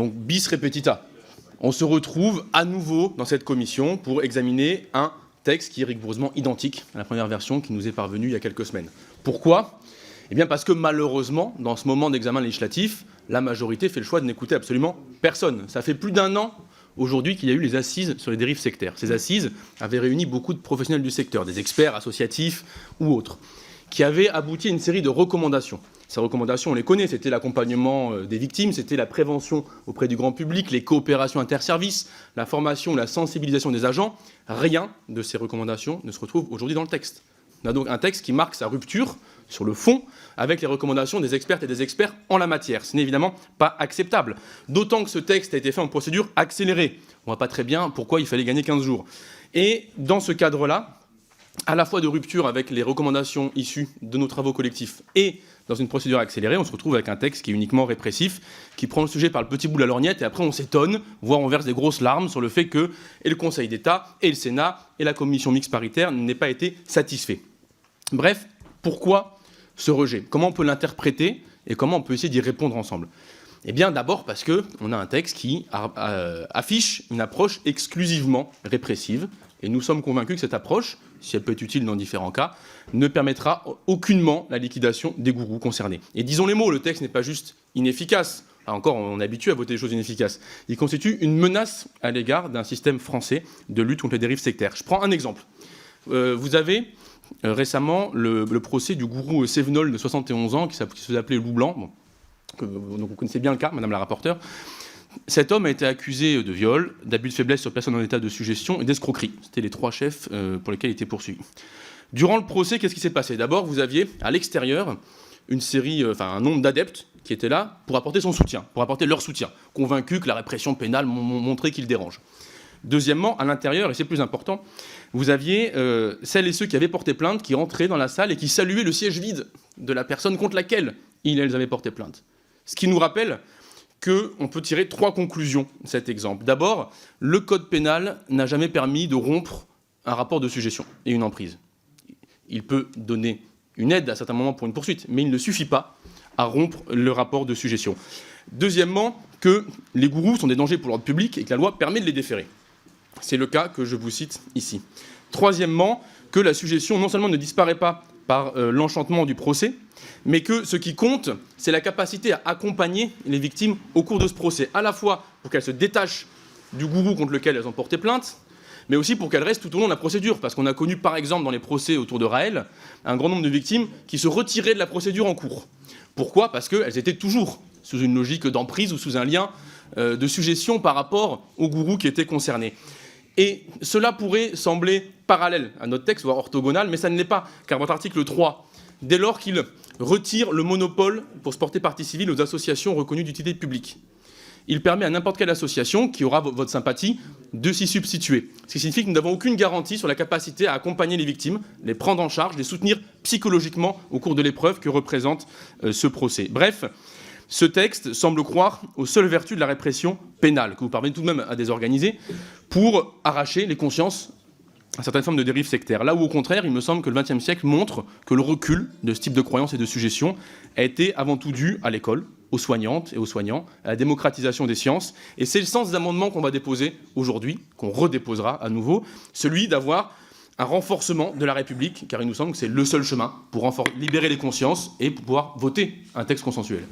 Donc bis repetita. On se retrouve à nouveau dans cette commission pour examiner un texte qui est rigoureusement identique à la première version qui nous est parvenue il y a quelques semaines. Pourquoi ? Eh bien parce que malheureusement, dans ce moment d'examen législatif, la majorité fait le choix de n'écouter absolument personne. Ça fait plus d'1 an aujourd'hui qu'il y a eu les assises sur les dérives sectaires. Ces assises avaient réuni beaucoup de professionnels du secteur, des experts associatifs ou autres, qui avaient abouti à une série de recommandations. Ces recommandations, on les connaît, c'était l'accompagnement des victimes, c'était la prévention auprès du grand public, les coopérations interservices, la formation, la sensibilisation des agents. Rien de ces recommandations ne se retrouve aujourd'hui dans le texte. On a donc un texte qui marque sa rupture sur le fond avec les recommandations des expertes et des experts en la matière. Ce n'est évidemment pas acceptable, d'autant que ce texte a été fait en procédure accélérée. On ne voit pas très bien pourquoi il fallait gagner 15 jours. Et dans ce cadre-là, à la fois de rupture avec les recommandations issues de nos travaux collectifs et dans une procédure accélérée, on se retrouve avec un texte qui est uniquement répressif, qui prend le sujet par le petit bout de la lorgnette et après on s'étonne, voire on verse des grosses larmes sur le fait que et le Conseil d'État, et le Sénat, et la commission mixte paritaire n'aient pas été satisfaits. Bref, pourquoi ce rejet? Comment on peut l'interpréter et comment on peut essayer d'y répondre ensemble? Eh bien d'abord parce qu'on a un texte qui affiche une approche exclusivement répressive et nous sommes convaincus que cette approche, si elle peut être utile dans différents cas, ne permettra aucunement la liquidation des gourous concernés. Et disons les mots, le texte n'est pas juste inefficace. Là encore, on est habitué à voter des choses inefficaces. Il constitue une menace à l'égard d'un système français de lutte contre les dérives sectaires. Je prends un exemple. Vous avez récemment le procès du gourou Sévenol de 71 ans qui se faisait appeler Loup Blanc. Donc vous connaissez bien le cas, madame la rapporteure. Cet homme a été accusé de viol, d'abus de faiblesse sur personne en état de suggestion et d'escroquerie. C'était les 3 chefs pour lesquels il était poursuivi. Durant le procès, qu'est-ce qui s'est passé? D'abord, vous aviez à l'extérieur un nombre d'adeptes qui étaient là pour apporter son soutien, pour apporter leur soutien, convaincus que la répression pénale montrait qu'il dérange. Deuxièmement, à l'intérieur, et c'est plus important, vous aviez celles et ceux qui avaient porté plainte, qui entraient dans la salle et qui saluaient le siège vide de la personne contre laquelle ils avaient porté plainte. Ce qui nous rappelle qu'on peut tirer 3 conclusions de cet exemple. D'abord, le code pénal n'a jamais permis de rompre un rapport de sujétion et une emprise. Il peut donner une aide à certains moments pour une poursuite, mais il ne suffit pas à rompre le rapport de sujétion. Deuxièmement, que les gourous sont des dangers pour l'ordre public et que la loi permet de les déférer. C'est le cas que je vous cite ici. Troisièmement, que la sujétion non seulement ne disparaît pas par l'enchantement du procès, mais que ce qui compte, c'est la capacité à accompagner les victimes au cours de ce procès, à la fois pour qu'elles se détachent du gourou contre lequel elles ont porté plainte, mais aussi pour qu'elles restent tout au long de la procédure, parce qu'on a connu par exemple dans les procès autour de Raël, un grand nombre de victimes qui se retiraient de la procédure en cours. Pourquoi? Parce qu'elles étaient toujours sous une logique d'emprise ou sous un lien de sujétion par rapport au gourou qui était concerné. Et cela pourrait sembler parallèle à notre texte, voire orthogonal, mais ça ne l'est pas, car votre article 3, dès lors qu'il retire le monopole pour se porter partie civile aux associations reconnues d'utilité publique, il permet à n'importe quelle association qui aura votre sympathie de s'y substituer. Ce qui signifie que nous n'avons aucune garantie sur la capacité à accompagner les victimes, les prendre en charge, les soutenir psychologiquement au cours de l'épreuve que représente ce procès. Bref, ce texte semble croire aux seules vertus de la répression pénale, que vous parvenez tout de même à désorganiser, pour arracher les consciences à certaines formes de dérives sectaires. Là où, au contraire, il me semble que le XXe siècle montre que le recul de ce type de croyances et de suggestions a été avant tout dû à l'école, aux soignantes et aux soignants, à la démocratisation des sciences. Et c'est le sens des amendements qu'on va déposer aujourd'hui, qu'on redéposera à nouveau, celui d'avoir un renforcement de la République, car il nous semble que c'est le seul chemin pour libérer les consciences et pour pouvoir voter un texte consensuel.